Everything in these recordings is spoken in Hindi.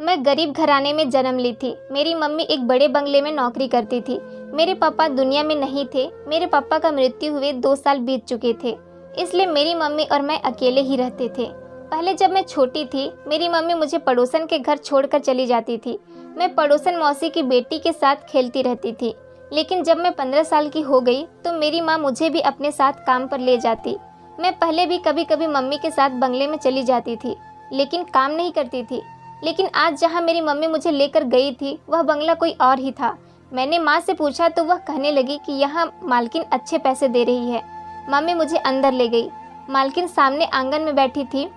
मैं गरीब घराने में जन्म ली थी। मेरी मम्मी एक बड़े बंगले में नौकरी करती थी। मेरे पापा दुनिया में नहीं थे। मेरे पापा का मृत्यु हुए 2 साल बीत चुके थे, इसलिए मेरी मम्मी और मैं अकेले ही रहते थे। पहले जब मैं छोटी थी, मेरी मम्मी मुझे पड़ोसन के घर छोड़कर चली जाती थी। मैं पड़ोसन मौसी की बेटी के साथ खेलती रहती थी। लेकिन जब मैं 15 साल की हो गई तो मेरी माँ मुझे भी अपने साथ काम पर ले जाती। मैं पहले भी कभी कभी मम्मी के साथ बंगले में चली जाती थी, लेकिन काम नहीं करती थी। लेकिन आज जहाँ मेरी मम्मी मुझे लेकर गई थी, वह बंगला कोई और ही था। मैंने माँ से पूछा तो वह कहने लगी कि यहाँ मालकिन अच्छे पैसे दे रही है। मम्मी मुझे अंदर ले गई। मालकिन सामने आंगन में बैठी थी।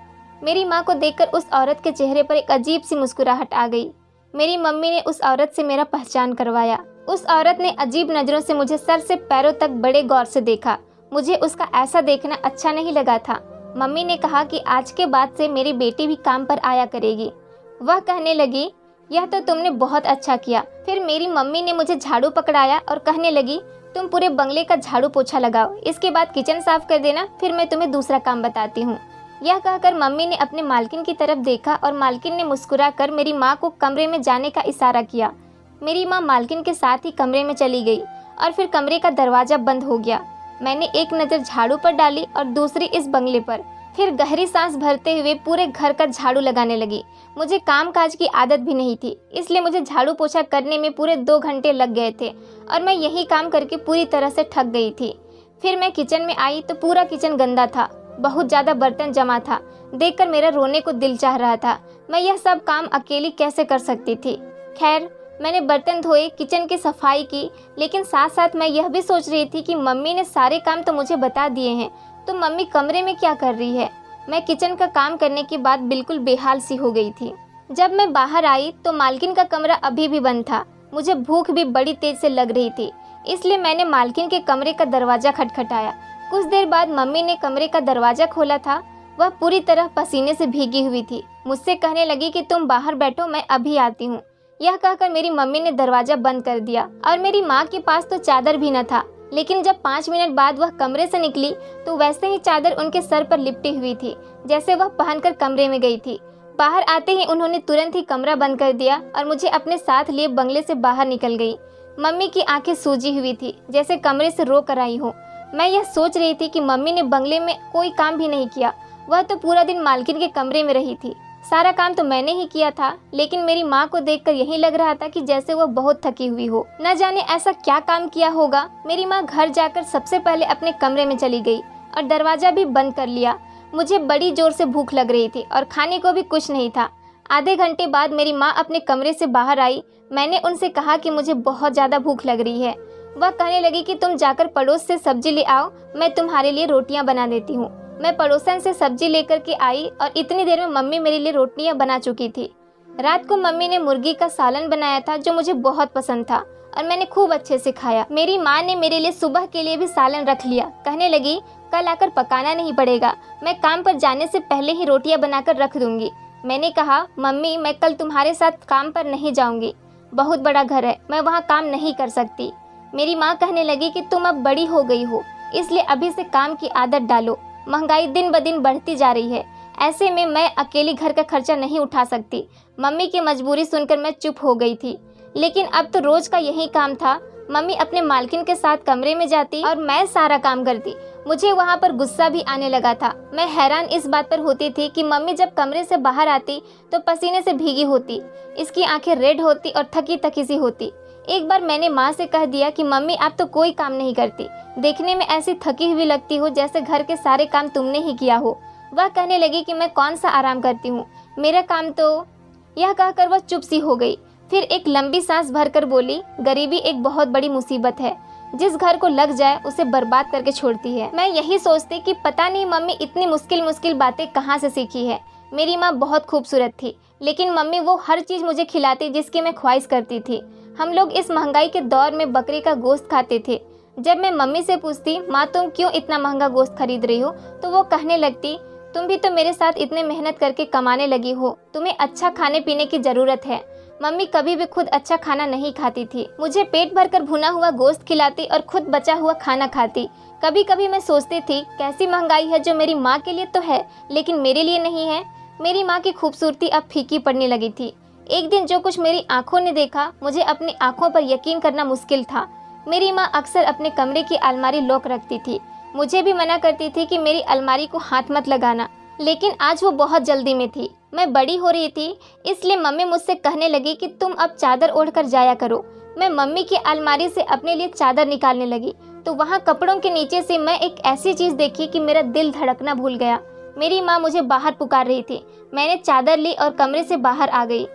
मेरी माँ को देखकर उस औरत के चेहरे पर एक अजीब सी मुस्कुराहट आ गई। मेरी मम्मी ने उस औरत से मेरा पहचान करवाया। उस औरत ने अजीब नज़रों से मुझे सर से पैरों तक बड़े गौर से देखा। मुझे उसका ऐसा देखना अच्छा नहीं लगा था। मम्मी ने कहा कि आज के बाद से मेरी बेटी भी काम पर आया करेगी। वह कहने लगी, यह तो तुमने बहुत अच्छा किया। फिर मेरी मम्मी ने मुझे झाड़ू पकड़ाया और कहने लगी, तुम पूरे बंगले का झाड़ू पोछा लगाओ, इसके बाद किचन साफ कर देना, फिर मैं तुम्हें दूसरा काम बताती हूँ। यह कहकर मम्मी ने अपने मालकिन की तरफ देखा और मालकिन ने मुस्कुराकर मेरी माँ को कमरे में जाने का इशारा किया। मेरी माँ मालकिन के साथ ही कमरे में चली गई और फिर कमरे का दरवाज़ा बंद हो गया। मैंने एक नज़र झाड़ू पर डाली और दूसरी इस बंगले पर। फिर गहरी सांस भरते हुए पूरे घर का झाड़ू लगाने लगी। मुझे काम काज की आदत भी नहीं थी, इसलिए मुझे झाड़ू पोछा करने में पूरे 2 घंटे लग गए थे और मैं यही काम करके पूरी तरह से थक गई थी। फिर मैं किचन में आई तो पूरा किचन गंदा था। बहुत ज़्यादा बर्तन जमा था। देखकर मेरा रोने को दिल चाह रहा था। मैं यह सब काम अकेली कैसे कर सकती थी। खैर, मैंने बर्तन धोए, किचन की सफाई की, लेकिन साथ साथ मैं यह भी सोच रही थी कि मम्मी ने सारे काम तो मुझे बता दिए हैं, तो मम्मी कमरे में क्या कर रही है। मैं किचन का काम करने के बाद बिल्कुल बेहाल सी हो गई थी। जब मैं बाहर आई तो मालकिन का कमरा अभी भी बंद था। मुझे भूख भी बड़ी तेज से लग रही थी, इसलिए मैंने मालकिन के कमरे का दरवाज़ा खटखटाया। कुछ देर बाद मम्मी ने कमरे का दरवाज़ा खोला था। वह पूरी तरह पसीने से भीगी हुई थी। मुझसे कहने लगी कि तुम बाहर बैठो, मैं अभी आती हूँ। यह कहकर मेरी मम्मी ने दरवाज़ा बंद कर दिया और मेरी माँ के पास तो चादर भी न था। लेकिन जब 5 मिनट बाद वह कमरे से निकली तो वैसे ही चादर उनके सर पर लिपटी हुई थी, जैसे वह पहनकर कमरे में गई थी। बाहर आते ही उन्होंने तुरंत ही कमरा बंद कर दिया और मुझे अपने साथ लिए बंगले से बाहर निकल गई। मम्मी की आंखें सूजी हुई थी, जैसे कमरे से रो कर आई हो। मैं यह सोच रही थी कि मम्मी ने बंगले में कोई काम भी नहीं किया। वह तो पूरा दिन मालकिन के कमरे में रही थी। सारा काम तो मैंने ही किया था, लेकिन मेरी माँ को देखकर यही लग रहा था कि जैसे वह बहुत थकी हुई हो। न जाने ऐसा क्या काम किया होगा। मेरी माँ घर जाकर सबसे पहले अपने कमरे में चली गई और दरवाज़ा भी बंद कर लिया। मुझे बड़ी जोर से भूख लग रही थी और खाने को भी कुछ नहीं था। आधे घंटे बाद मेरी माँ अपने कमरे से बाहर आई। मैंने उनसे कहा कि मुझे बहुत ज़्यादा भूख लग रही है। वह कहने लगी कि तुम जाकर पड़ोस से सब्जी ले आओ, मैं तुम्हारे लिए रोटियाँ बना देती हूँ। मैं पड़ोसन से सब्जी लेकर के आई और इतनी देर में मम्मी मेरे लिए रोटियां बना चुकी थी। रात को मम्मी ने मुर्गी का सालन बनाया था, जो मुझे बहुत पसंद था और मैंने खूब अच्छे से खाया। मेरी माँ ने मेरे लिए सुबह के लिए भी सालन रख लिया। कहने लगी, कल आकर पकाना नहीं पड़ेगा, मैं काम पर जाने से पहले ही रोटियां बनाकर रख दूंगी। मैंने कहा, मम्मी मैं कल तुम्हारे साथ काम पर नहीं जाऊंगी, बहुत बड़ा घर है, मैं वहाँ काम नहीं कर सकती। मेरी माँ कहने लगी कि तुम अब बड़ी हो गई हो, इसलिए अभी से काम की आदत डालो। महंगाई दिन ब दिन बढ़ती जा रही है, ऐसे में मैं अकेली घर का खर्चा नहीं उठा सकती। मम्मी की मजबूरी सुनकर मैं चुप हो गई थी, लेकिन अब तो रोज का यही काम था। मम्मी अपने मालकिन के साथ कमरे में जाती और मैं सारा काम करती। मुझे वहाँ पर गुस्सा भी आने लगा था। मैं हैरान इस बात पर होती थी कि मम्मी जब कमरे से बाहर आती तो पसीने से भीगी होती, इसकी आंखें रेड होती और थकी थकी सी होती। एक बार मैंने माँ से कह दिया कि मम्मी आप तो कोई काम नहीं करती, देखने में ऐसी थकी हुई लगती हो जैसे घर के सारे काम तुमने ही किया हो। वह कहने लगी कि मैं कौन सा आराम करती हूँ, मेरा काम तो। यह कहकर वह चुप सी हो गई। फिर एक लंबी सांस भरकर बोली, गरीबी एक बहुत बड़ी मुसीबत है, जिस घर को लग जाए उसे बर्बाद करके छोड़ती है। मैं यही सोचती कि पता नहीं मम्मी इतनी मुश्किल मुश्किल बातें कहाँ से सीखी है। मेरी माँ बहुत खूबसूरत थी, लेकिन मम्मी वो हर चीज़ मुझे खिलाती जिसकी मैं ख्वाहिश करती थी। हम लोग इस महंगाई के दौर में बकरे का गोश्त खाते थे। जब मैं मम्मी से पूछती, माँ तुम क्यों इतना महंगा गोश्त खरीद रही हो, तो वो कहने लगती, तुम भी तो मेरे साथ इतने मेहनत करके कमाने लगी हो, तुम्हें अच्छा खाने पीने की ज़रूरत है। मम्मी कभी भी खुद अच्छा खाना नहीं खाती थी। मुझे पेट भरकर भुना हुआ गोश्त खिलाती और खुद बचा हुआ खाना खाती। कभी कभी मैं सोचती थी, कैसी महंगाई है जो मेरी माँ के लिए तो है लेकिन मेरे लिए नहीं है। मेरी माँ की खूबसूरती अब फीकी पड़ने लगी थी। एक दिन जो कुछ मेरी आंखों ने देखा, मुझे अपनी आंखों पर यकीन करना मुश्किल था। मेरी माँ अक्सर अपने कमरे की अलमारी लॉक रखती थी। मुझे भी मना करती थी कि मेरी अलमारी को हाथ मत लगाना, लेकिन आज वो बहुत जल्दी में थी। मैं बड़ी हो रही थी, इसलिए मम्मी मुझसे कहने लगी कि तुम अब चादर ओढ़कर जाया करो। मैं मम्मी की अलमारी से अपने लिए चादर निकालने लगी तो वहाँ कपड़ों के नीचे से मैं एक ऐसी चीज़ देखी कि मेरा दिल धड़कना भूल गया। मेरी माँ मुझे बाहर पुकार रही थी। मैंने चादर ली और कमरे से बाहर आ गई।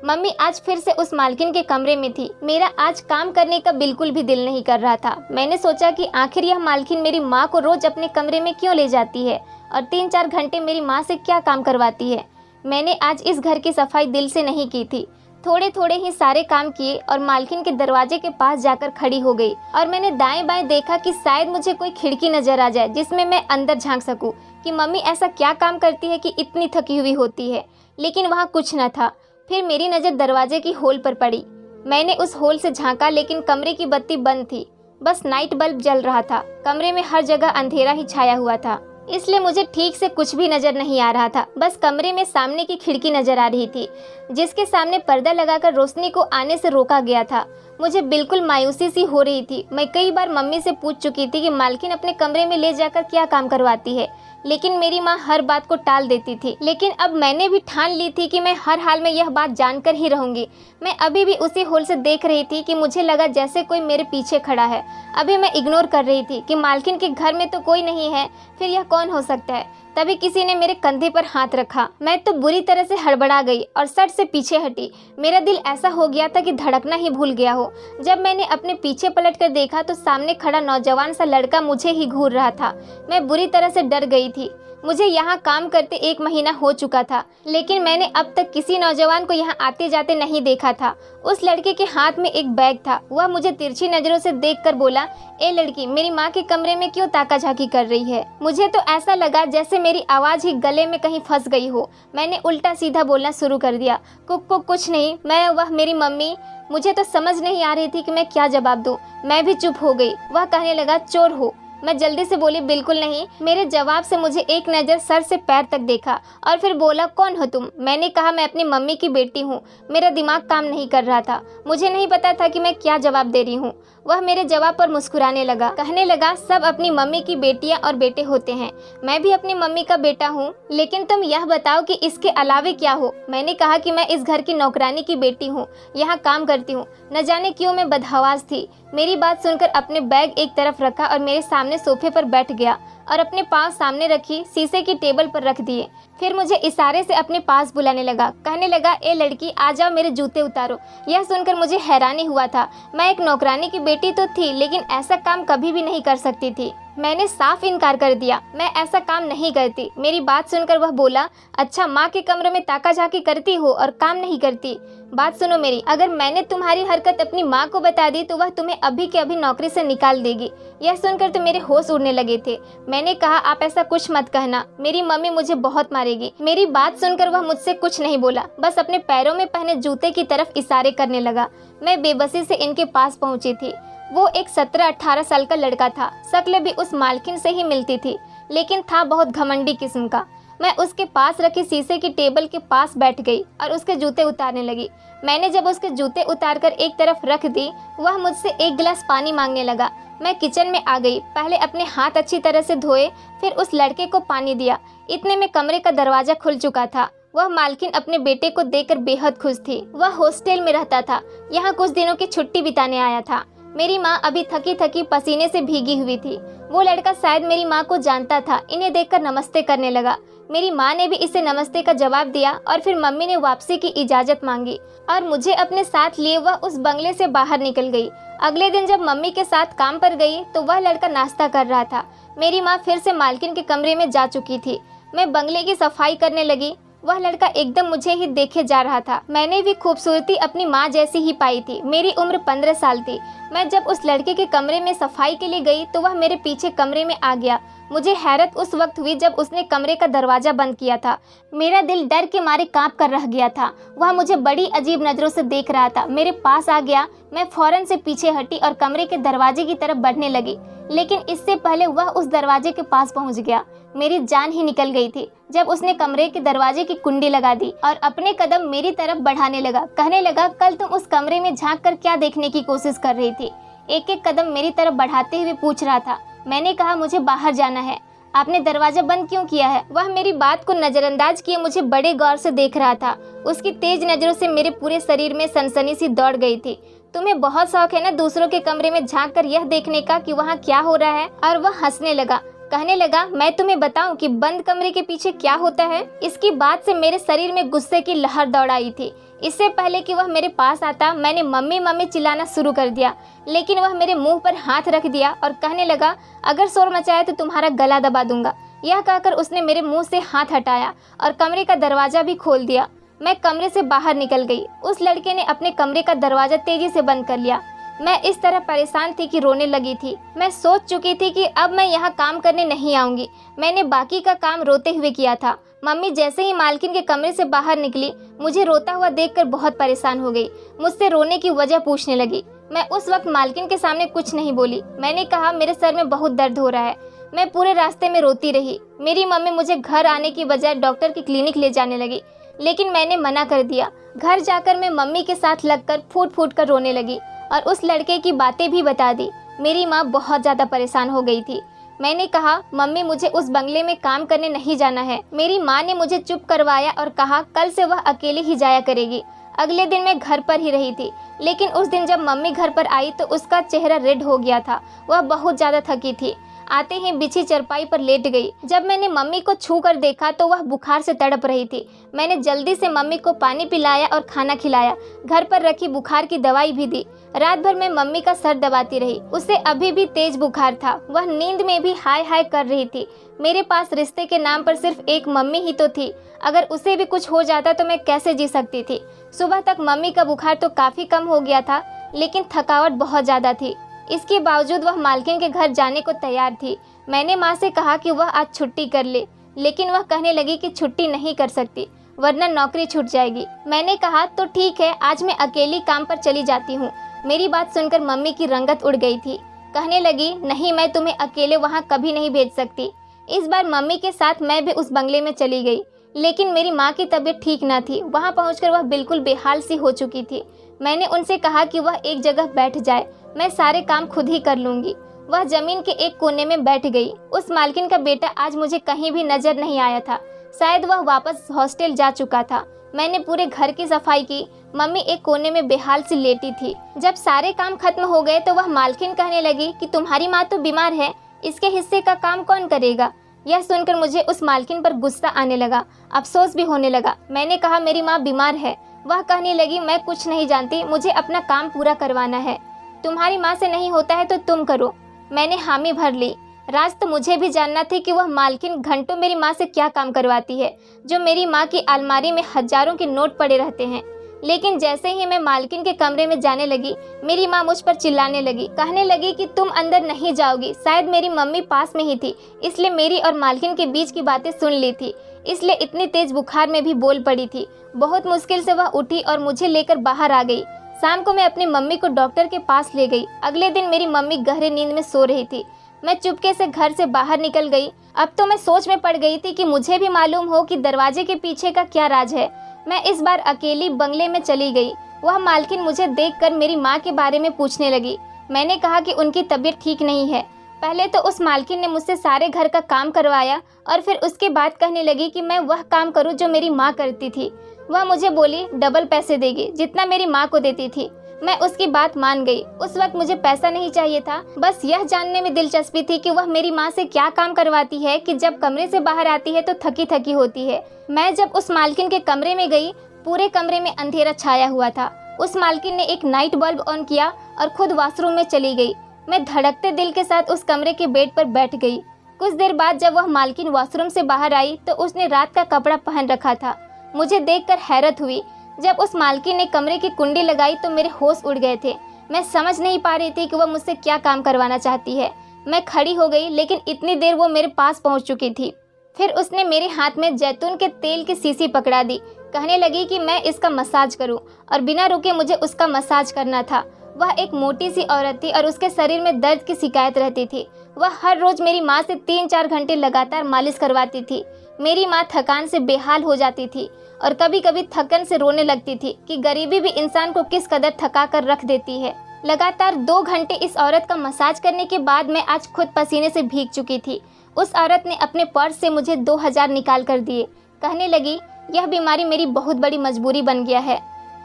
मम्मी आज फिर से उस मालकिन के कमरे में थी। मेरा आज काम करने का बिल्कुल भी दिल नहीं कर रहा था। मैंने सोचा कि आखिर यह मालकिन मेरी माँ को रोज अपने कमरे में क्यों ले जाती है और 3-4 घंटे मेरी माँ से क्या काम करवाती है। मैंने आज इस घर की सफाई दिल से नहीं की थी। थोड़े थोड़े ही सारे काम किए और मालकिन के दरवाजे के पास जाकर खड़ी हो गई और मैंने दाएं बाएं देखा कि शायद मुझे कोई खिड़की नजर आ जाए जिसमें मैं अंदर झांक सकूं कि मम्मी ऐसा क्या काम करती है कि इतनी थकी हुई होती है। लेकिन वहाँ कुछ न था। फिर मेरी नज़र दरवाजे की होल पर पड़ी। मैंने उस होल से झांका, लेकिन कमरे की बत्ती बंद थी। बस नाइट बल्ब जल रहा था। कमरे में हर जगह अंधेरा ही छाया हुआ था, इसलिए मुझे ठीक से कुछ भी नजर नहीं आ रहा था। बस कमरे में सामने की खिड़की नजर आ रही थी, जिसके सामने पर्दा लगाकर रोशनी को आने से रोका गया था। मुझे बिल्कुल मायूसी सी हो रही थी। मैं कई बार मम्मी से पूछ चुकी थी कि मालकिन अपने कमरे में ले जाकर क्या काम करवाती है, लेकिन मेरी माँ हर बात को टाल देती थी। लेकिन अब मैंने भी ठान ली थी कि मैं हर हाल में यह बात जानकर ही रहूंगी। मैं अभी भी उसी होल से देख रही थी कि मुझे लगा जैसे कोई मेरे पीछे खड़ा है। अभी मैं इग्नोर कर रही थी कि मालकिन के घर में तो कोई नहीं है, फिर यह कौन हो सकता है। तभी किसी ने मेरे कंधे पर हाथ रखा। मैं तो बुरी तरह से हड़बड़ा गई और सर से पीछे हटी। मेरा दिल ऐसा हो गया था कि धड़कना ही भूल गया हो। जब मैंने अपने पीछे पलट कर देखा तो सामने खड़ा नौजवान सा लड़का मुझे ही घूर रहा था। मैं बुरी तरह से डर गई थी। मुझे यहाँ काम करते 1 महीना हो चुका था, लेकिन मैंने अब तक किसी नौजवान को यहाँ आते जाते नहीं देखा था। उस लड़के के हाथ में एक बैग था। वह मुझे तिरछी नजरों से देखकर बोला, ए लड़की, मेरी माँ के कमरे में क्यों ताकाझाकी कर रही है। मुझे तो ऐसा लगा जैसे मेरी आवाज ही गले में कहीं फंस गई हो। मैंने उल्टा सीधा बोलना शुरू कर दिया, कुछ नहीं, मैं वह मेरी मम्मी। मुझे तो समझ नहीं आ रही थी कि मैं क्या जवाब दूं। मैं भी चुप हो गई। वह कहने लगा, चोर हो। मैं जल्दी से बोली, बिल्कुल नहीं। मेरे जवाब से मुझे एक नज़र सर से पैर तक देखा और फिर बोला, कौन हो तुम। मैंने कहा, मैं अपनी मम्मी की बेटी हूँ। मेरा दिमाग काम नहीं कर रहा था। मुझे नहीं पता था कि मैं क्या जवाब दे रही हूँ। वह मेरे जवाब पर मुस्कुराने लगा, कहने लगा, सब अपनी मम्मी की बेटियां और बेटे होते हैं। मैं भी अपनी मम्मी का बेटा हूँ, लेकिन तुम यह बताओ कि इसके अलावे क्या हो। मैंने कहा कि मैं इस घर की नौकरानी की बेटी हूँ, यहाँ काम करती हूँ। न जाने क्यों मैं बदहवास थी। मेरी बात सुनकर अपने बैग एक तरफ रखा और मेरे सामने सोफे पर बैठ गया और अपने पाँव सामने रखी शीशे की टेबल पर रख दिए। फिर मुझे इशारे से अपने पास बुलाने लगा। कहने लगा, ए लड़की, आ जाओ, मेरे जूते उतारो। यह सुनकर मुझे हैरानी हुआ था। मैं एक नौकरानी की बेटी तो थी, लेकिन ऐसा काम कभी भी नहीं कर सकती थी। मैंने साफ इनकार कर दिया, मैं ऐसा काम नहीं करती। मेरी बात सुनकर वह बोला, अच्छा, माँ के कमरे में ताकाझाकी करती हो और काम नहीं करती। बात सुनो मेरी, अगर मैंने तुम्हारी हरकत अपनी माँ को बता दी तो वह तुम्हें अभी के अभी नौकरी से निकाल देगी। यह सुनकर तो मेरे होश उड़ने लगे थे। मैंने कहा, आप ऐसा कुछ मत कहना, मेरी मम्मी मुझे बहुत मारेगी। मेरी बात सुनकर वह मुझसे कुछ नहीं बोला, बस अपने पैरों में पहने जूते की तरफ इशारे करने लगा। मैं बेबसी से इनके पास पहुंची थी। वो एक 17-18 साल का लड़का था। शक्ल भी उस मालकिन से ही मिलती थी, लेकिन था बहुत घमंडी किस्म का। मैं उसके पास रखी शीशे की टेबल के पास बैठ गई और उसके जूते उतारने लगी। मैंने जब उसके जूते उतारकर एक तरफ रख दी, वह मुझसे एक गिलास पानी मांगने लगा। मैं किचन में आ गई। पहले अपने हाथ अच्छी तरह से धोए, फिर उस लड़के को पानी दिया। इतने में कमरे का दरवाजा खुल चुका था। वह मालकिन अपने बेटे को देखकर बेहद खुश थी। वह हॉस्टल में रहता था, यहाँ कुछ दिनों की छुट्टी बिताने आया था। मेरी माँ अभी थकी थकी पसीने से भीगी हुई थी। वो लड़का शायद मेरी माँ को जानता था। इन्हें देखकर नमस्ते करने लगा। मेरी माँ ने भी इसे नमस्ते का जवाब दिया और फिर मम्मी ने वापसी की इजाज़त मांगी और मुझे अपने साथ लिए वह उस बंगले से बाहर निकल गई। अगले दिन जब मम्मी के साथ काम पर गई तो वह लड़का नाश्ता कर रहा था। मेरी माँ फिर से मालकिन के कमरे में जा चुकी थी। मैं बंगले की सफाई करने लगी। वह लड़का एकदम मुझे ही देखे जा रहा था। मैंने भी खूबसूरती अपनी माँ जैसी ही पाई थी। मेरी उम्र 15 साल थी। मैं जब उस लड़के के कमरे में सफाई के लिए गई तो वह मेरे पीछे कमरे में आ गया। मुझे हैरत उस वक्त हुई जब उसने कमरे का दरवाज़ा बंद किया था। मेरा दिल डर के मारे कांप कर रह गया था। वह मुझे बड़ी अजीब नज़रों से देख रहा था। मेरे पास आ गया। मैं फौरन से पीछे हटी और कमरे के दरवाजे की तरफ बढ़ने लगी, लेकिन इससे पहले वह उस दरवाजे के पास पहुंच गया। मेरी जान ही निकल गई थी जब उसने कमरे के दरवाजे की कुंडी लगा दी और अपने कदम मेरी तरफ बढ़ाने लगा। कहने लगा, कल तुम उस कमरे में झांक कर क्या देखने की कोशिश कर रही थी? एक एक कदम मेरी तरफ बढ़ाते हुए पूछ रहा था। मैंने कहा, मुझे बाहर जाना है। आपने दरवाजा बंद क्यों किया है? वह मेरी बात को नजरअंदाज किए मुझे बड़े गौर से देख रहा था। उसकी तेज नजरों से मेरे पूरे शरीर में सनसनी सी दौड़ गई थी। तुम्हें बहुत शौक है ना दूसरों के कमरे में झांक कर यह देखने का कि वहाँ क्या हो रहा है? और वह हंसने लगा। कहने लगा, मैं तुम्हें बताऊं कि बंद कमरे के पीछे क्या होता है? इसकी बात से मेरे शरीर में गुस्से की लहर दौड़ आई थी। इससे पहले कि वह मेरे पास आता, मैंने मम्मी मम्मी चिल्लाना शुरू कर दिया, लेकिन वह मेरे मुंह पर हाथ रख दिया और कहने लगा, अगर शोर मचाया तो तुम्हारा गला दबा दूंगा। यह कहकर उसने मेरे मुंह से हाथ हटाया और कमरे का दरवाजा भी खोल दिया। मैं कमरे से बाहर निकल गई। उस लड़के ने अपने कमरे का दरवाजा तेजी से बंद कर लिया। मैं इस तरह परेशान थी कि रोने लगी थी। मैं सोच चुकी थी कि अब मैं यहाँ काम करने नहीं आऊंगी। मैंने बाकी का काम रोते हुए किया था। मम्मी जैसे ही मालकिन के कमरे से बाहर निकली, मुझे रोता हुआ देखकर बहुत परेशान हो गई। मुझसे रोने की वजह पूछने लगी। मैं उस वक्त मालकिन के सामने कुछ नहीं बोली। मैंने कहा, मेरे सर में बहुत दर्द हो रहा है। मैं पूरे रास्ते में रोती रही। मेरी मम्मी मुझे घर आने की बजाय डॉक्टर की क्लिनिक ले जाने लगी, लेकिन मैंने मना कर दिया। घर जाकर मैं मम्मी के साथ लगकर फूट फूट कर रोने लगी और उस लड़के की बातें भी बता दी। मेरी माँ बहुत ज़्यादा परेशान हो गई थी। मैंने कहा, मम्मी मुझे उस बंगले में काम करने नहीं जाना है। मेरी माँ ने मुझे चुप करवाया और कहा, कल से वह अकेले ही जाया करेगी। अगले दिन मैं घर पर ही रही थी, लेकिन उस दिन जब मम्मी घर पर आई तो उसका चेहरा रेड हो गया था। वह बहुत ज़्यादा थकी थी। आते ही बिछी चरपाई पर लेट गई। जब मैंने मम्मी को छू कर देखा तो वह बुखार से तड़प रही थी। मैंने जल्दी से मम्मी को पानी पिलाया और खाना खिलाया। घर पर रखी बुखार की दवाई भी दी। रात भर मैं मम्मी का सर दबाती रही। उसे अभी भी तेज बुखार था। वह नींद में भी हाय हाय कर रही थी। मेरे पास रिश्ते के नाम पर सिर्फ एक मम्मी ही तो थी। अगर उसे भी कुछ हो जाता तो मैं कैसे जी सकती थी? सुबह तक मम्मी का बुखार तो काफी कम हो गया था, लेकिन थकावट बहुत ज्यादा थी। इसके बावजूद वह मालकिन के घर जाने को तैयार थी। मैंने माँ से कहा कि वह आज छुट्टी कर ले, लेकिन वह कहने लगी कि छुट्टी नहीं कर सकती वरना नौकरी छूट जाएगी। मैंने कहा, तो ठीक है, आज मैं अकेली काम पर चली जाती हूँ। मेरी बात सुनकर मम्मी की रंगत उड़ गई थी। कहने लगी, नहीं, मैं तुम्हें अकेले वहाँ कभी नहीं भेज सकती। इस बार मम्मी के साथ मैं भी उस बंगले में चली गई, लेकिन मेरी माँ की तबीयत ठीक न थी। वहाँ पहुँचकर वह बिल्कुल बेहाल सी हो चुकी थी। मैंने उनसे कहा कि वह एक जगह बैठ जाए, मैं सारे काम खुद ही कर लूंगी। वह जमीन के एक कोने में बैठ गई। उस मालकिन का बेटा आज मुझे कहीं भी नजर नहीं आया था। शायद वह वापस हॉस्टल जा चुका था। मैंने पूरे घर की सफाई की। मम्मी एक कोने में बेहाल सी लेटी थी। जब सारे काम खत्म हो गए तो वह मालकिन कहने लगी कि तुम्हारी माँ तो बीमार है, इसके हिस्से का काम कौन करेगा? यह सुनकर मुझे उस मालकिन पर गुस्सा आने लगा, अफसोस भी होने लगा। मैंने कहा, मेरी माँ बीमार है। वह कहने लगी, मैं कुछ नहीं जानती, मुझे अपना काम पूरा करवाना है। तुम्हारी माँ से नहीं होता है तो तुम करो। मैंने हामी भर ली। राज तो मुझे भी जानना थी कि वह मालकिन घंटों मेरी माँ से क्या काम करवाती है, जो मेरी माँ की अलमारी में हजारों के नोट पड़े रहते हैं। लेकिन जैसे ही मैं मालकिन के कमरे में जाने लगी, मेरी माँ मुझ पर चिल्लाने लगी। कहने लगी कि तुम अंदर नहीं जाओगी। शायद मेरी मम्मी पास में ही थी, इसलिए मेरी और मालकिन के बीच की बातें सुन ली थी, इसलिए इतनी तेज बुखार में भी बोल पड़ी थी। बहुत मुश्किल से वह उठी और मुझे लेकर बाहर आ गई। शाम को मैं अपनी मम्मी को डॉक्टर के पास ले गई। अगले दिन मेरी मम्मी गहरे नींद में सो रही थी। मैं चुपके से घर से बाहर निकल गई। अब तो मैं सोच में पड़ गई थी कि मुझे भी मालूम हो कि दरवाजे के पीछे का क्या राज है। मैं इस बार अकेली बंगले में चली गई। वह मालकिन मुझे देखकर मेरी माँ के बारे में पूछने लगी। मैंने कहा कि उनकी तबीयत ठीक नहीं है। पहले तो उस मालकिन ने मुझसे सारे घर का काम करवाया और फिर उसके बाद कहने लगी कि मैं वह काम करूं जो मेरी माँ करती थी। वह मुझे बोली डबल पैसे देगी जितना मेरी माँ को देती थी। मैं उसकी बात मान गई। उस वक्त मुझे पैसा नहीं चाहिए था, बस यह जानने में दिलचस्पी थी कि वह मेरी माँ से क्या काम करवाती है कि जब कमरे से बाहर आती है तो थकी थकी होती है। मैं जब उस मालकिन के कमरे में गई, पूरे कमरे में अंधेरा छाया हुआ था। उस मालकिन ने एक नाइट बल्ब ऑन किया और खुद वॉशरूम में चली गई। मैं धड़कते दिल के साथ उस कमरे के बेड पर बैठ गई। कुछ देर बाद जब वह मालकिन वॉशरूम से बाहर आई तो उसने रात का कपड़ा पहन रखा था। मुझे देखकर हैरत हुई। जब उस मालकिन ने कमरे की कुंडी लगाई तो मेरे होश उड़ गए थे। मैं समझ नहीं पा रही थी कि वह मुझसे क्या काम करवाना चाहती है। मैं खड़ी हो गई, लेकिन इतनी देर वो मेरे पास पहुंच चुकी थी। फिर उसने मेरे हाथ में जैतून के तेल की शीशी पकड़ा दी। कहने लगी कि मैं इसका मसाज करूं, और बिना रुके मुझे उसका मसाज करना था। वह एक मोटी सी औरत थी और उसके शरीर में दर्द की शिकायत रहती थी। वह हर रोज मेरी माँ से 3-4 घंटे लगातार मालिश करवाती थी। मेरी माँ थकान से बेहाल हो जाती थी और कभी कभी थकन से रोने लगती थी कि गरीबी भी इंसान को किस कदर थका कर रख देती है। लगातार 2 घंटे इस औरत का मसाज करने के बाद मैं आज खुद पसीने से भीग चुकी थी। उस औरत ने अपने पर्स से मुझे 2000 निकाल कर दिए। कहने लगी, यह बीमारी मेरी बहुत बड़ी मजबूरी बन गया है।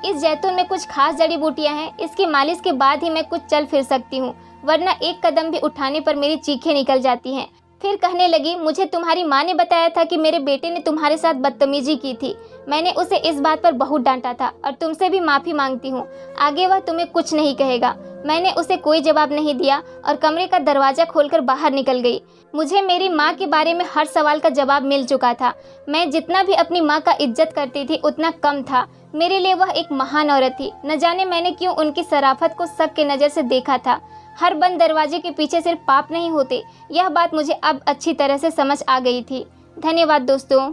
इस जैतून में कुछ खास जड़ी बूटियां हैं, इसकी मालिश के बाद ही मैं कुछ चल फिर सकती हूँ, वरना एक कदम भी उठाने पर मेरी चीखें निकल जाती हैं। फिर कहने लगी, मुझे तुम्हारी माँ ने बताया था कि मेरे बेटे ने तुम्हारे साथ बदतमीजी की थी। मैंने उसे इस बात पर बहुत डांटा था और तुमसे भी माफ़ी मांगती हूँ। आगे वह तुम्हें कुछ नहीं कहेगा। मैंने उसे कोई जवाब नहीं दिया और कमरे का दरवाज़ा खोलकर बाहर निकल गई। मुझे मेरी माँ के बारे में हर सवाल का जवाब मिल चुका था। मैं जितना भी अपनी माँ का इज्जत करती थी उतना कम था। मेरे लिए वह एक महान औरत थी। न जाने मैंने क्यों उनकी शराफत को शक की नज़र से देखा था। हर बंद दरवाजे के पीछे सिर्फ पाप नहीं होते, यह बात मुझे अब अच्छी तरह से समझ आ गई थी। धन्यवाद दोस्तों।